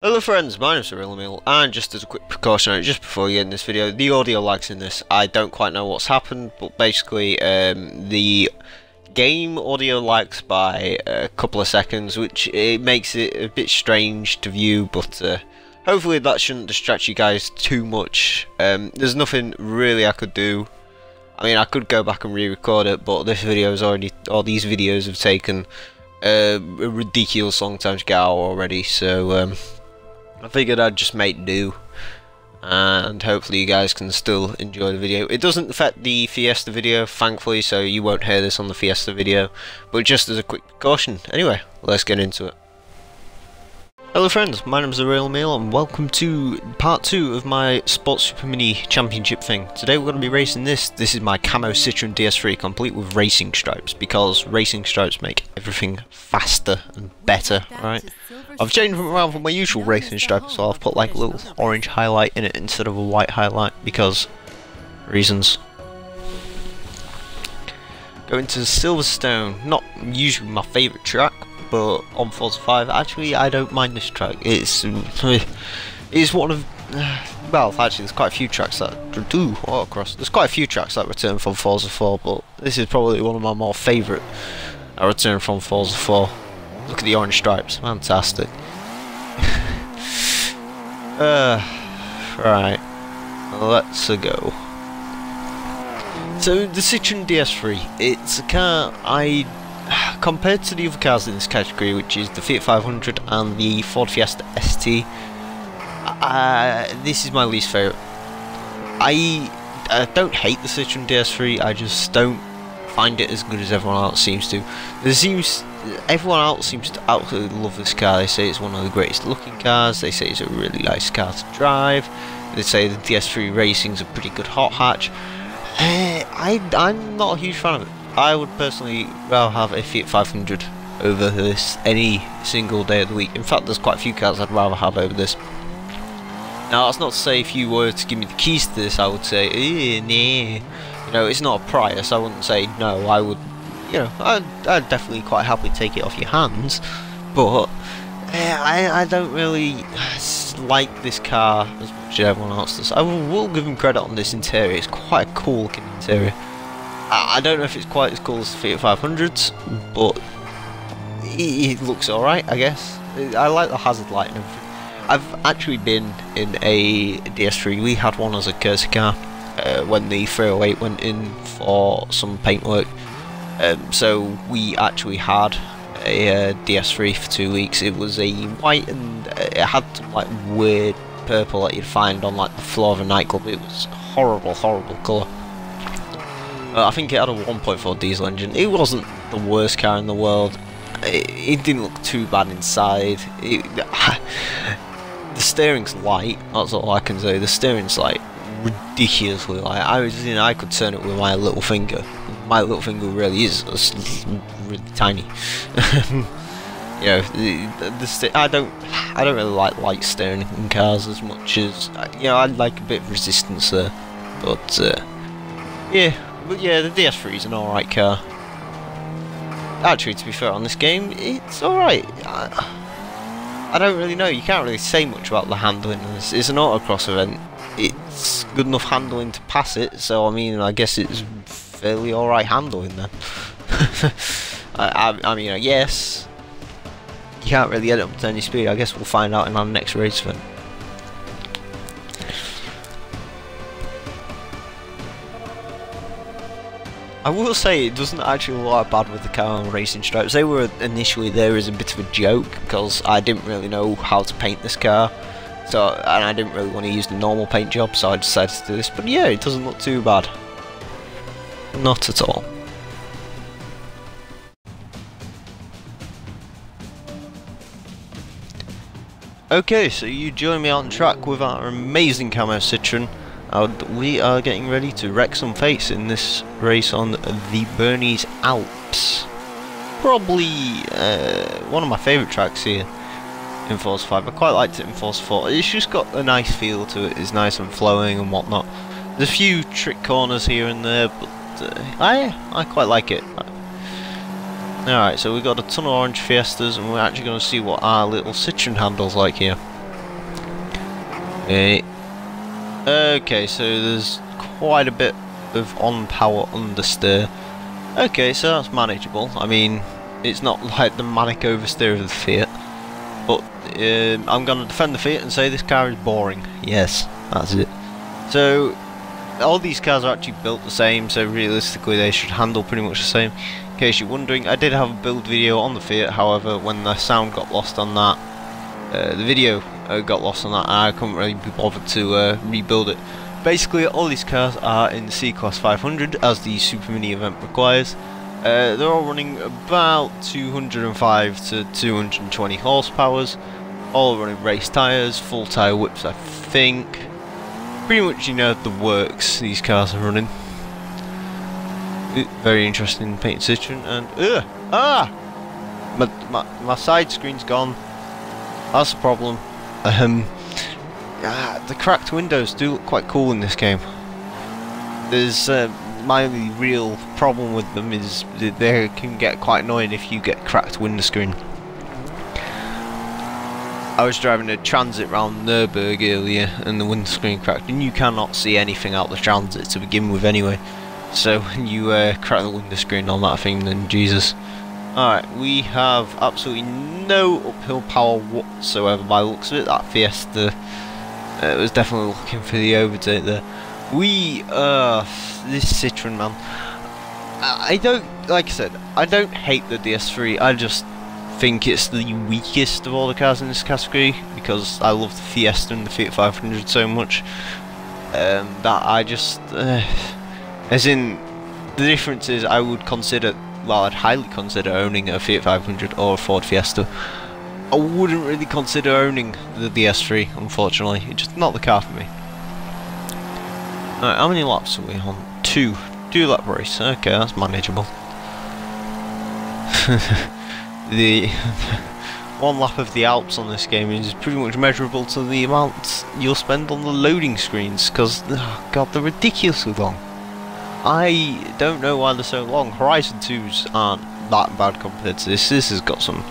Hello friends, my name's Supermini, and just as a quick precaution, just before you get in this video, the audio lags in this. I don't quite know what's happened, but basically the game audio lags by a couple of seconds, which it makes it a bit strange to view, but hopefully that shouldn't distract you guys too much. There's nothing really I could do. I mean, I could go back and re-record it, but this video is already, or these videos have taken a ridiculous long time to get out already, so I figured I'd just make do, and hopefully you guys can still enjoy the video. It doesn't affect the Fiesta video, thankfully, so you won't hear this on the Fiesta video, but just as a quick precaution. Anyway, let's get into it. Hello friends, my name is Supermini, and welcome to part 2 of my Sports Supermini Championship thing. Today we're going to be racing this. This is my Camo Citroen DS3 complete with racing stripes, because racing stripes make everything faster and better, right? I've changed them around from my usual racing stripes, so I've put like a little orange highlight in it instead of a white highlight, because reasons. Going to Silverstone, not usually my favourite track, but on Forza 5, actually I don't mind this track. It's one of, well, actually there's quite a few tracks that do autocross. There's quite a few tracks that return from Forza 4, but this is probably one of my more favourite that return from Forza 4. Look at the orange stripes, fantastic. Right, let's go. So the Citroen DS3, it's a car compared to the other cars in this category, which is the Fiat 500 and the Ford Fiesta ST, this is my least favourite. I don't hate the Citroen DS3, I just don't find it as good as everyone else seems to. Everyone else seems to absolutely love this car. They say it's one of the greatest looking cars, they say it's a really nice car to drive, they say the DS3 racing's a pretty good hot hatch. I'm not a huge fan of it. I would personally rather have a Fiat 500 over this any single day of the week. In fact, there's quite a few cars I'd rather have over this. Now, that's not to say if you were to give me the keys to this, I would say, nah. You know, it's not a Prius. I wouldn't say no. I would, you know, I'd definitely quite happily take it off your hands. But I don't really like this car as much as everyone else does. I will give them credit on this interior. It's quite a cool looking interior. I don't know if it's quite as cool as the Fiat 500s, but it looks alright, I guess. I like the hazard light and everything. I've actually been in a DS3. We had one as a courtesy car when the 308 went in for some paintwork. So we actually had a DS3 for 2 weeks. It was a white and it had some like weird purple that you'd find on like the floor of a nightclub. It was horrible, horrible colour. I think it had a 1.4 diesel engine. It wasn't the worst car in the world. It didn't look too bad inside. The steering's light. That's all I can say. The steering's like ridiculously light. I could turn it with my little finger. My little finger really is really tiny. You know, I don't really like light steering in cars as much as, you know, I'd like a bit of resistance there. But yeah. But yeah, the DS3 is an alright car. Actually, to be fair, on this game, it's alright. I don't really know, you can't really say much about the handling. It's an autocross event. It's good enough handling to pass it, so I mean, I guess it's fairly alright handling then. I mean, yes, you can't really get it up to any speed. I guess we'll find out in our next race event. I will say it doesn't actually look bad with the car on racing stripes. They were initially there as a bit of a joke because I didn't really know how to paint this car, and I didn't really want to use the normal paint job, so I decided to do this. But yeah, it doesn't look too bad. Not at all. Okay, so you join me on track with our amazing Camo Citroen. We are getting ready to wreck some face in this race on the Bernese Alps. Probably one of my favourite tracks here in Forza 5. I quite liked it in Forza 4. It's just got a nice feel to it. It's nice and flowing and whatnot. There's a few trick corners here and there, but I quite like it. Alright, so we've got a ton of orange Fiestas, and we're actually going to see what our little Citroen handles like here. Okay, so there's quite a bit of on-power understeer. Okay, so that's manageable. I mean, it's not like the manic oversteer of the Fiat. But I'm going to defend the Fiat and say this car is boring. Yes, that's it. So, all these cars are actually built the same, so realistically they should handle pretty much the same. In case you're wondering, I did have a build video on the Fiat, however, when the sound got lost on that, the video got lost on that, and I couldn't really be bothered to rebuild it. Basically, all these cars are in the C-Class 500, as the Supermini event requires. They're all running about 205 to 220 horsepowers, all running race tyres, full tyre whips I think. Pretty much, you know, the works these cars are running. Very interesting painted Citroen, and my side screen's gone. That's the problem. The cracked windows do look quite cool in this game. There's my only real problem with them is that they can get quite annoying if you get cracked window screen. I was driving a Transit round Nürburgring earlier and the windscreen cracked, and you cannot see anything out the Transit to begin with anyway. So when you crack the window screen on that thing, then Jesus. Alright, we have absolutely no uphill power whatsoever by the looks of it. That Fiesta was definitely looking for the overtake there. This Citroen, man. I don't, like I said, I don't hate the DS3, I just think it's the weakest of all the cars in this category, because I love the Fiesta and the Fiat 500 so much, that I just, as in, the difference is I would consider, well, I'd highly consider owning a Fiat 500 or a Ford Fiesta. I wouldn't really consider owning the DS3, unfortunately. It's just not the car for me. Alright, how many laps are we on? 2 lap race. Okay, that's manageable. The 1 lap of the Alps on this game is pretty much measurable to the amount you'll spend on the loading screens, because, oh god, they're ridiculously long. I don't know why they're so long. Horizon 2s aren't that bad compared to this. This has got some...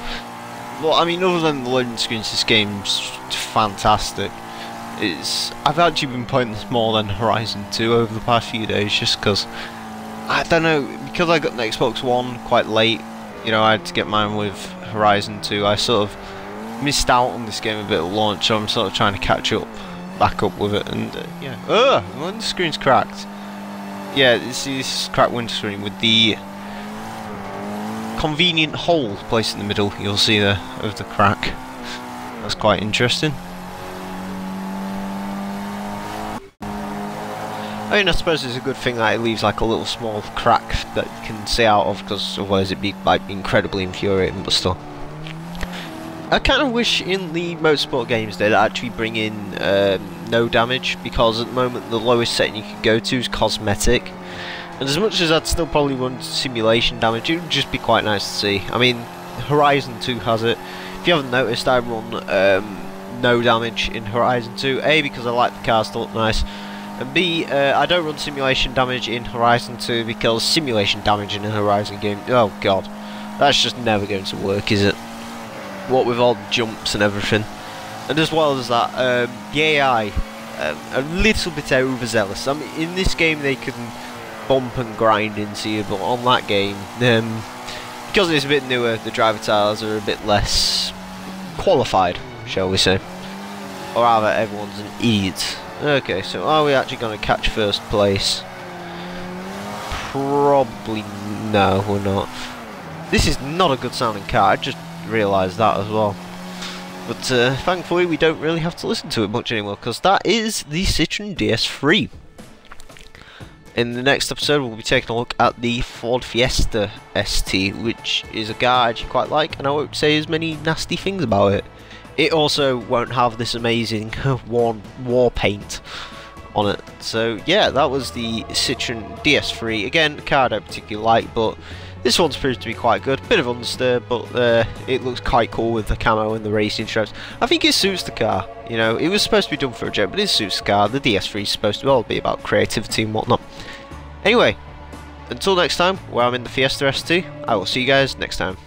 Well, I mean, other than the loading screens, this game's fantastic. I've actually been playing this more than Horizon 2 over the past few days, just because, I don't know, because I got an Xbox One quite late, you know, I had to get mine with Horizon 2, I sort of missed out on this game a bit at launch, so I'm sort of trying to catch back up with it, and, yeah. When the screen's cracked. Yeah, see this cracked windscreen with the convenient hole placed in the middle, you'll see there, of the crack. That's quite interesting. I mean, I suppose it's a good thing that it leaves like a little small crack that you can see out of, because otherwise it'd be like incredibly infuriating, but still. I kind of wish in the motorsport games they'd actually bring in no damage, because at the moment the lowest setting you can go to is cosmetic. And as much as I'd still probably run simulation damage, it would just be quite nice to see. I mean, Horizon 2 has it. If you haven't noticed, I run no damage in Horizon 2. A, because I like the cars to look nice. And B, I don't run simulation damage in Horizon 2 because simulation damage in a Horizon game, oh god, that's just never going to work, is it? What with all the jumps and everything. And as well as that, the AI, a little bit overzealous. I mean, in this game they can bump and grind into you, but on that game, because it's a bit newer, the driver tiles are a bit less qualified, shall we say. Or rather, everyone's an idiot. Okay, so are we actually going to catch first place? Probably no, we're not. This is not a good sounding car, I just realised that as well. But thankfully we don't really have to listen to it much anymore, because that is the Citroen DS3. In the next episode we'll be taking a look at the Ford Fiesta ST, which is a car I actually quite like, and I won't say as many nasty things about it. It also won't have this amazing war paint on it. So yeah, that was the Citroen DS3. Again, a car I don't particularly like, but this one's proved to be quite good. Bit of understeer, but it looks quite cool with the camo and the racing stripes. I think it suits the car. You know, it was supposed to be done for a joke, but it suits the car. The DS3 is supposed to all be about creativity and whatnot. Anyway, until next time, where I'm in the Fiesta ST, I will see you guys next time.